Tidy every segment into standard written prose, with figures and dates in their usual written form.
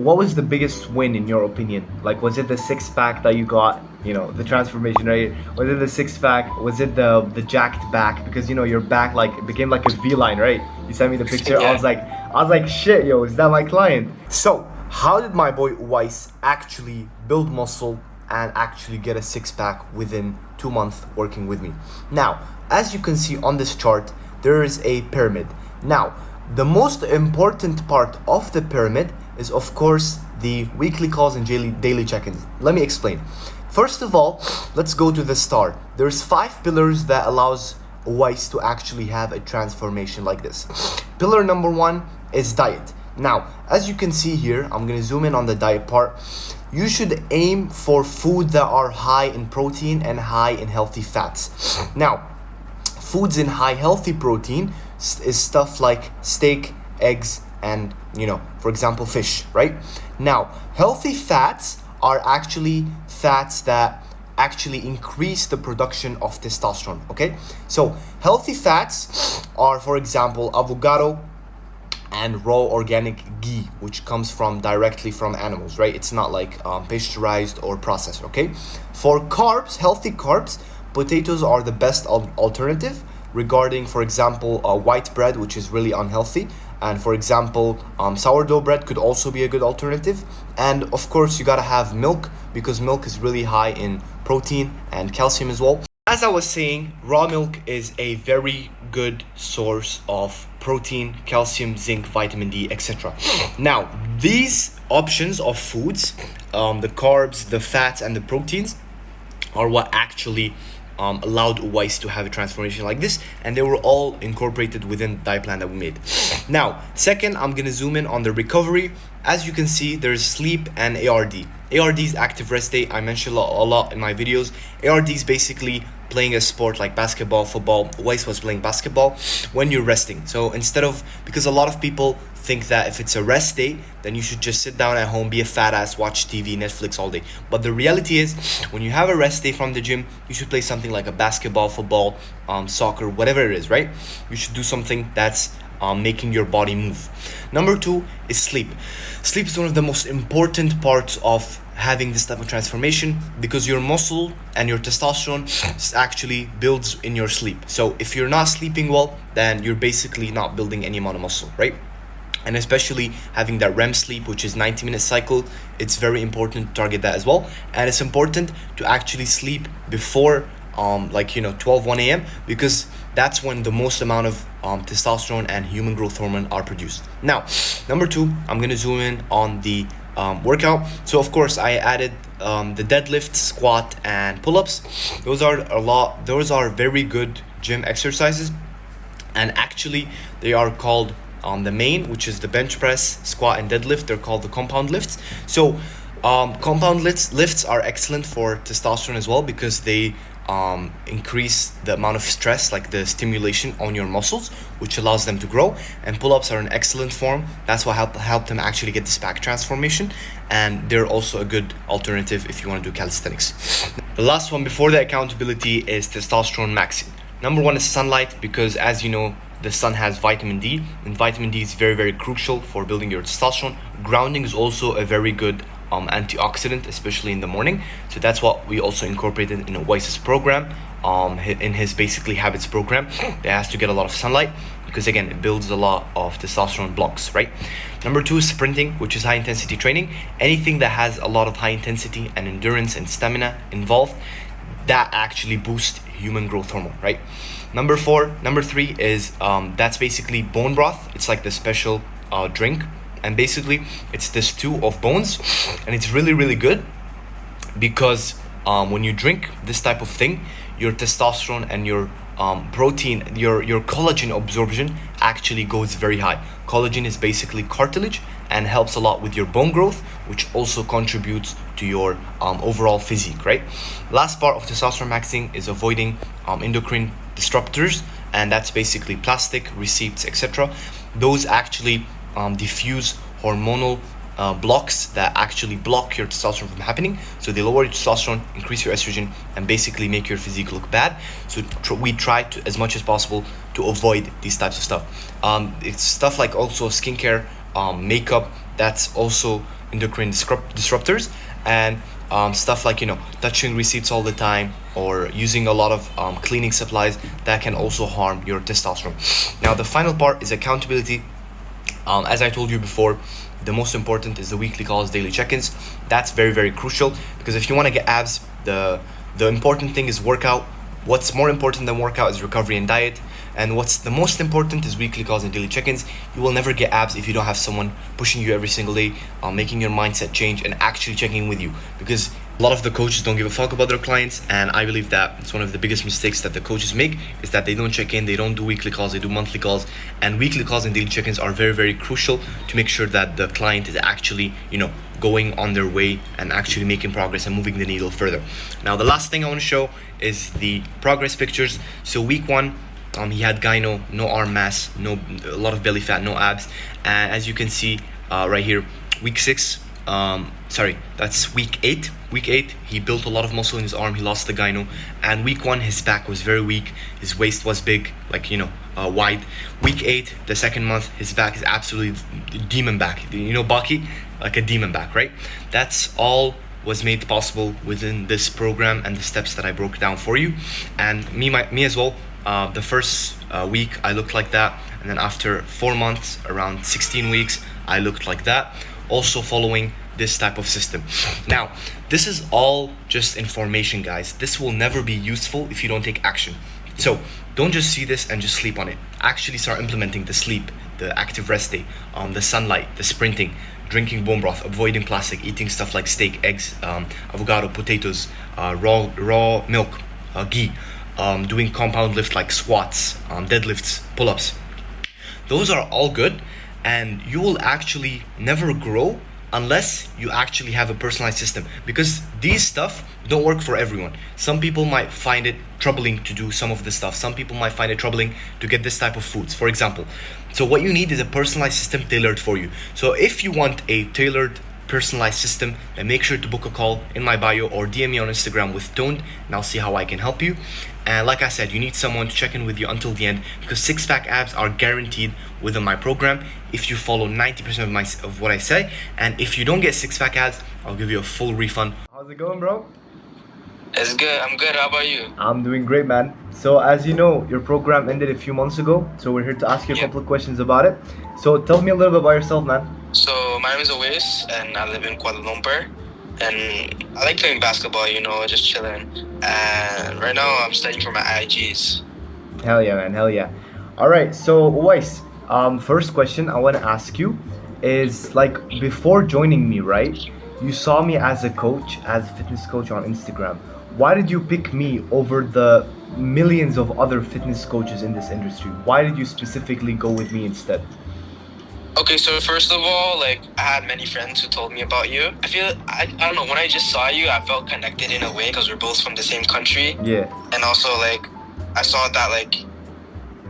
what was the biggest win in your opinion? Like, was it the six pack that you got? You know, the transformation, right? Was it the six pack? Was it the jacked back? Because you know your back like became like a V line, right? You sent me the picture. Yeah. I was like, shit, yo, is that my client? So, how did my boy Weiss actually build muscle and actually get a six pack within 2 months working with me? Now, as you can see on this chart, there is a pyramid. Now, the most important part of the pyramid is, of course, the weekly calls and daily check-ins. Let me explain. First of all, let's go to the star. There's 5 pillars that allows Weiss to actually have a transformation like this. Pillar number 1 is diet. Now, as you can see here, I'm gonna zoom in on the diet part. You should aim for food that are high in protein and high in healthy fats. Now, foods in high healthy protein is stuff like steak, eggs, and for example, fish, right? Now, healthy fats are actually fats that actually increase the production of testosterone, okay? So healthy fats are, for example, avocado and raw organic ghee, which comes from directly from animals, right? It's not like pasteurized or processed, okay? For carbs, healthy carbs, potatoes are the best alternative regarding, for example, white bread, which is really unhealthy. And for example, sourdough bread could also be a good alternative. And of course, you gotta have milk because milk is really high in protein and calcium as well. As I was saying, raw milk is a very good source of protein, calcium, zinc, vitamin D, etc. Now, these options of foods, the carbs, the fats, and the proteins, are what actually allowed Weiss to have a transformation like this, and they were all incorporated within the diet plan that we made. Now, second, I'm gonna zoom in on the recovery. As you can see, there's sleep and ARD. ARD is active rest day. I mentioned a lot in my videos. ARD is basically playing a sport like basketball, football. Weiss was playing basketball when you're resting. So because a lot of people think that if it's a rest day, then you should just sit down at home, be a fat ass, watch TV, Netflix all day. But the reality is, when you have a rest day from the gym, you should play something like a basketball, football, soccer, whatever it is, right? You should do something that's making your body move. Number 2 is sleep. Sleep is one of the most important parts of having this type of transformation because your muscle and your testosterone actually builds in your sleep. So if you're not sleeping well, then you're basically not building any amount of muscle, right? And especially having that REM sleep, which is 90-minute cycle, it's very important to target that as well. And it's important to actually sleep before 12, 1 a.m. because that's when the most amount of testosterone and human growth hormone are produced. Now, number 2, I'm gonna zoom in on the workout. So of course I added the deadlift, squat, and pull-ups. Those are very good gym exercises, and actually they are called the main, which is the bench press, squat, and deadlift. They're called the compound lifts. So compound lifts are excellent for testosterone as well because they increase the amount of stress, like the stimulation on your muscles, which allows them to grow. And pull-ups are an excellent form. That's what helped them actually get this back transformation, and they're also a good alternative if you want to do calisthenics. The last one before the accountability is testosterone maxing. Number 1 is sunlight, because as you know, the sun has vitamin D, and vitamin D is very, very crucial for building your testosterone. Grounding is also a very good antioxidant, especially in the morning. So that's what we also incorporated in Weiss's program, in his basically habits program. It has to get a lot of sunlight because again, it builds a lot of testosterone blocks, right? Number 2 is sprinting, which is high intensity training. Anything that has a lot of high intensity and endurance and stamina involved, that actually boosts human growth hormone, right? Number 3 is that's basically bone broth. It's like the special drink, and basically it's the stew of bones, and it's really, really good because when you drink this type of thing, your testosterone and your protein, your collagen absorption actually goes very high. Collagen is basically cartilage and helps a lot with your bone growth, which also contributes to your overall physique, right? Last part of testosterone maxing is avoiding endocrine disruptors, and that's basically plastic, receipts, etc. Those actually diffuse hormonal blocks that actually block your testosterone from happening. So they lower your testosterone, increase your estrogen, and basically make your physique look bad. So we try to, as much as possible, to avoid these types of stuff. It's stuff like also skincare, makeup, that's also endocrine disruptors, and stuff like, touching receipts all the time or using a lot of cleaning supplies that can also harm your testosterone. Now, the final part is accountability. As I told you before, the most important is the weekly calls, daily check-ins. That's very, very crucial, because if you want to get abs, the important thing is workout. What's more important than workout is recovery and diet. And what's the most important is weekly calls and daily check-ins. You will never get abs if you don't have someone pushing you every single day, making your mindset change and actually checking in with you. Because a lot of the coaches don't give a fuck about their clients, and I believe that it's one of the biggest mistakes that the coaches make, is that they don't check in, they don't do weekly calls, they do monthly calls. And weekly calls and daily check-ins are very, very crucial to make sure that the client is actually, going on their way and actually making progress and moving the needle further. Now, the last thing I want to show is the progress pictures. So week 1, he had gyno, no arm mass, a lot of belly fat, no abs. And as you can see right here, week 6, that's week 8. Week 8, he built a lot of muscle in his arm, he lost the gyno. And week 1, his back was very weak, his waist was big, wide. Week 8, the second month, his back is absolutely demon back. Baki? Like a demon back, right? That's all was made possible within this program and the steps that I broke down for you. And me as well. The first week I looked like that, and then after 4 months, around 16 weeks, I looked like that, also following this type of system. Now, this is all just information, guys. This will never be useful if you don't take action. So don't just see this and just sleep on it. Actually start implementing the sleep, the active rest day, the sunlight, the sprinting, drinking bone broth, avoiding plastic, eating stuff like steak, eggs, avocado, potatoes, raw milk, ghee, doing compound lift like squats, deadlifts, pull-ups. Those are all good, and you will actually never grow unless you actually have a personalized system, because these stuff don't work for everyone. Some people might find it troubling to do some of this stuff. Some people might find it troubling to get this type of foods, for example. So what you need is a personalized system tailored for you. So if you want a tailored personalized system, then make sure to book a call in my bio or DM me on Instagram with Toned, and I'll see how I can help you. And like I said, you need someone to check in with you until the end, because six-pack abs are guaranteed within my program if you follow 90% of what I say. And if you don't get six-pack abs, I'll give you a full refund. How's it going, bro? It's good. I'm good. How about you? I'm doing great, man. So as you know, your program ended a few months ago, so we're here to ask you a couple of questions about it. So tell me a little bit about yourself, man. So my name is Awais, and I live in Kuala Lumpur. And I like playing basketball, just chilling. And right now I'm studying for my IGs. Hell yeah, man. Hell yeah. All right. So Awais, first question I want to ask you is, like, before joining me, right? You saw me as a coach, as a fitness coach on Instagram. Why did you pick me over the millions of other fitness coaches in this industry? Why did you specifically go with me instead? Okay, so first of all, I had many friends who told me about you. I don't know, when I just saw you, I felt connected in a way because we're both from the same country. Yeah. And also, I saw that,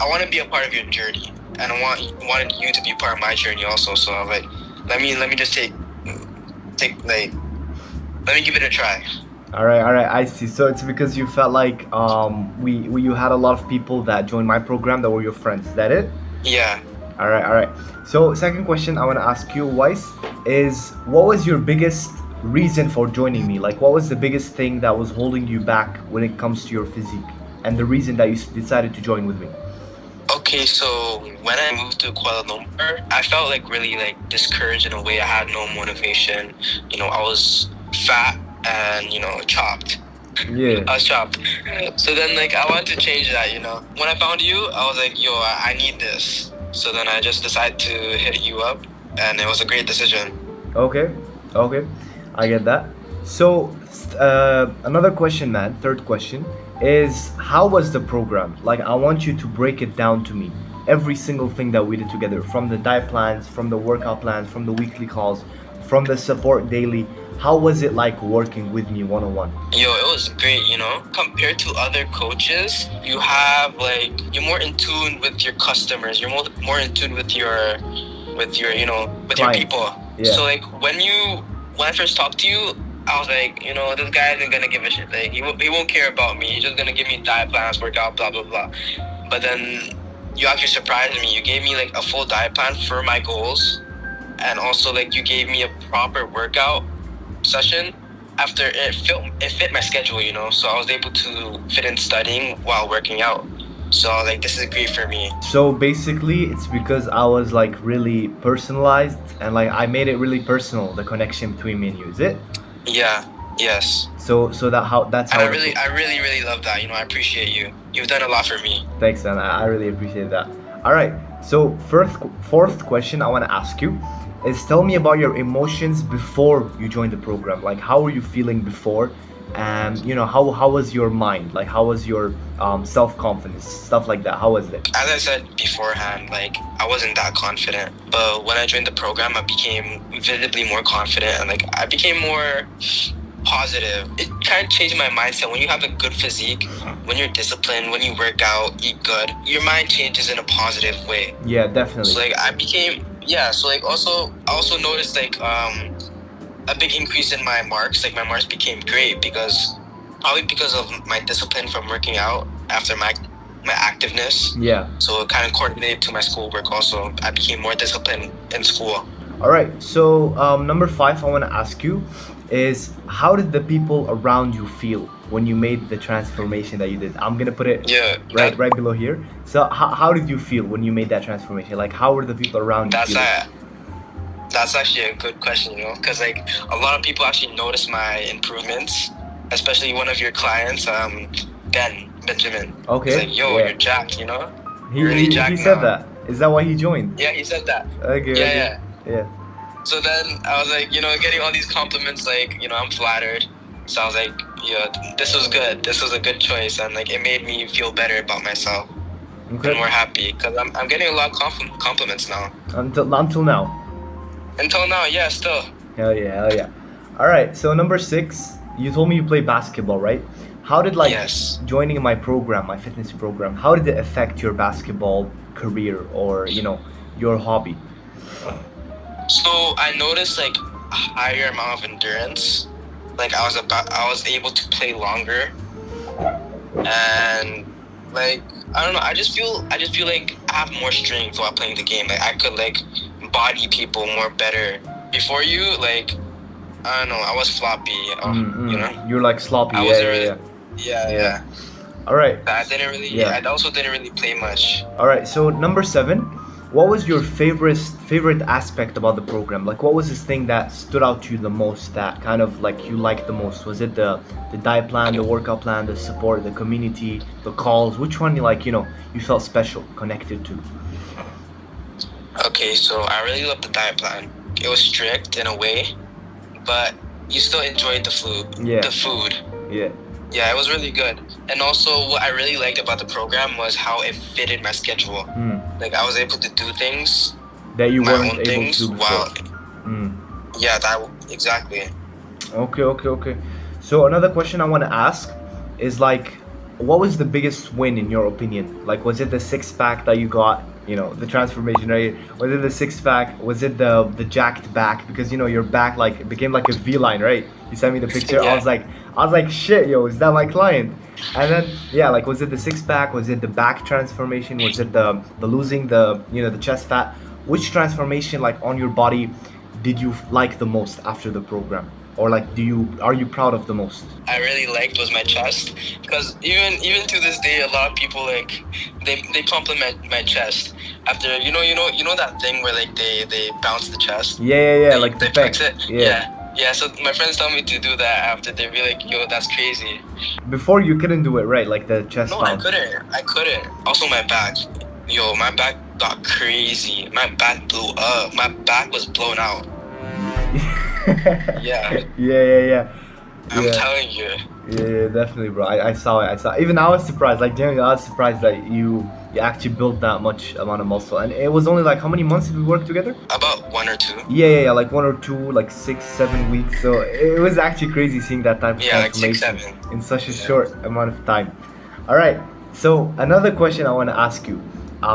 I want to be a part of your journey. And I wanted you to be part of my journey also. So I'm like, let me just let me give it a try. All right, I see. So it's because you felt like you had a lot of people that joined my program that were your friends. Is that it? Yeah. All right. So second question I want to ask you, Weiss, is what was your biggest reason for joining me? Like, what was the biggest thing that was holding you back when it comes to your physique, and the reason that you decided to join with me? Okay, so when I moved to Kuala Lumpur, I felt really discouraged in a way. I had no motivation. I was fat and chopped. Yeah. I was chopped. So then I wanted to change that. When I found you, I was like, yo, I need this. So then I just decided to hit you up, and it was a great decision. Okay, I get that. So another question, man, third question is, how was the program? I want you to break it down to me, every single thing that we did together, from the diet plans, from the workout plans, from the weekly calls, from the support daily. How was it like working with me one-on-one? Yo, it was great, Compared to other coaches, you have you're more in tune with your customers. You're more in tune with your Client. people. Yeah. So when I first talked to you, I was like, this guy isn't gonna give a shit. He won't care about me. He's just gonna give me diet plans, workout, blah blah blah. But then you actually surprised me. You gave me a full diet plan for my goals. and also like you gave me a proper workout session. After it fit my schedule, you know, so I was able to fit in studying while working out. So like this is great for me. So basically, it's because I was like really personalized and like I made it really personal, the connection between me and you. Is it? Yeah. Yes. So that's And how. I really love that. You know, I appreciate you. You've done a lot for me. Thanks, man. I really appreciate that. All right. So fourth question I want to ask you is tell me about your emotions before you joined the program. Like how were you feeling before, and you know how was your mind? Like how was your self confidence, stuff like that? How was it? As I said beforehand, like I wasn't that confident, but when I joined the program, I became visibly more confident, and like I became more positive. It kind of changed my mindset. When you have a good physique, when you're disciplined, when you work out, eat good, your mind changes in a positive way. Yeah, definitely. So like I became so like I also noticed like a big increase in my marks. Like my marks became great probably because of my discipline from working out after my activeness. Yeah. So it kind of coordinated to my schoolwork also. I became more disciplined in school. All right. So number 5, I want to ask you is how did the people around you feel when you made the transformation that you did? I'm gonna put it right below here. So how did you feel when you made that transformation? Like how were the people around you feeling? That's actually a good question, you know, because like a lot of people actually noticed my improvements, especially one of your clients, Benjamin. Okay. He's like, yo, yeah. you're jacked, you know? He, You're really he, jacked he said now. that. Is that why he joined? Yeah, he said that. Okay. Yeah, Yeah. So then I was like, you know, getting all these compliments, like, you know, I'm flattered. So I was like, yeah, this was good. This was a good choice. And like, it made me feel better about myself and more happy because I'm getting a lot of compliments now. Until now. Until now, yeah, still. Hell yeah. All right. So number 6, you told me you play basketball, right? How did Yes. joining my program, my fitness program, how did it affect your basketball career or you know your hobby? So I noticed like a higher amount of endurance. Like I was able to play longer, and like I don't know. I just feel like I have more strength while playing the game. Like I could like body people more better. Before you, like I don't know. I was floppy. You know. You're like sloppy. I wasn't really. Yeah. All right. I didn't really. Yeah. I also didn't really play much. All right. So number 7, what was your favorite aspect about the program? Like, what was this thing that stood out to you the most? That kind of like you liked the most? Was it the diet plan, the workout plan, the support, the community, the calls? Which one you felt special, connected to? Okay, so I really loved the diet plan. It was strict in a way, but you still enjoyed the food. Yeah. The food. Yeah. Yeah, it was really good. And also, what I really liked about the program was how it fitted my schedule. Like, I was able to do things, That you my weren't own able things, to do before. while... Yeah, exactly. Okay. So another question I want to ask is like, what was the biggest win in your opinion? Like, was it the 6-pack that you got? You know, the transformation, right? Was it the 6-pack? Was it the jacked back? Because you know your back like it became like a V line, right? You sent me the picture. Yeah. I was like, shit, yo, is that my client? And then yeah, like was it the 6-pack? Was it the back transformation? Was it the losing the chest fat? Which transformation like on your body did you like the most after the program? Or like are you proud of the most? I really liked was my chest, because even to this day, a lot of people like they compliment my chest after you know that thing where like they bounce the chest. Yeah, like they the pecs. fix it. Yeah. So my friends tell me to do that after. They'd be like, "Yo, that's crazy." Before you couldn't do it, right? Like the chest No, bounce. I couldn't. Also, my back. Yo, my back got crazy. My back blew up. My back was blown out. Yeah. Yeah. I'm telling you. Yeah, definitely, bro. I saw it. Even I was surprised. Like, genuinely, I was surprised that you actually built that much amount of muscle. And it was only like how many months did we work together? About 1 or 2. Yeah. Like 1 or 2, like 6-7 weeks. So it was actually crazy seeing that type of Like transformation 6-7 in such a short amount of time. All right. So another question I want to ask you,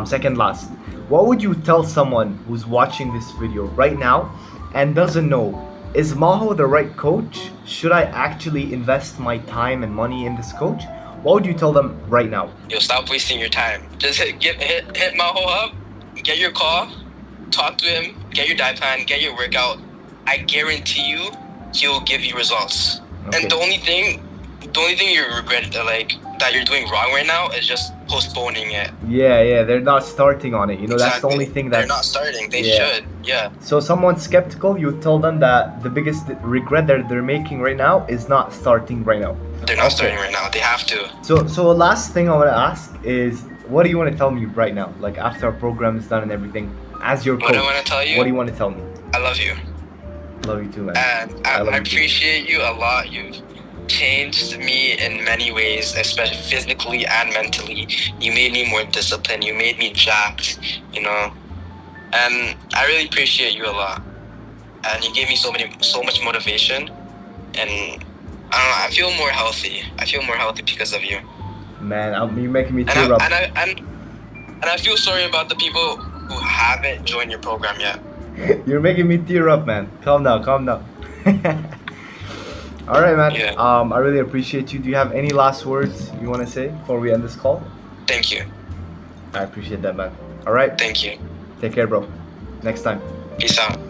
second last. What would you tell someone who's watching this video right now and doesn't know? Is Maho the right coach? Should I actually invest my time and money in this coach? What would you tell them right now? Yo, stop wasting your time. Just hit Maho up, get your call, talk to him, get your diet plan, get your workout. I guarantee you, he'll give you results. Okay. And the only thing you regret that you're doing wrong right now is just postponing it. Yeah, they're not starting on it. You know, that's the Exactly. only thing They're that's. not starting. They Yeah. should. Yeah. So someone skeptical, you tell them that the biggest regret that they're making right now is not starting right now. They're not Okay. starting right now. They have to. So last thing I want to ask is, what do you want to tell me right now? Like after our program is done and everything, as your coach, What do I want to tell you? what do you want to tell me? I love you. Love you too, man. And I I love you too. appreciate you a lot. You've changed me in many ways, especially physically and mentally. You made me more disciplined. You made me jacked, you know. And I really appreciate you a lot. And you gave me so much motivation. And I don't know, I feel more healthy. I feel more healthy because of you. Man, you're making me And tear up. I feel sorry about the people who haven't joined your program yet. You're making me tear up, man. Calm down. All right, man. Yeah. I really appreciate you. Do you have any last words you want to say before we end this call? Thank you. I appreciate that, man. All right. Thank you. Take care, bro. Next time. Peace out.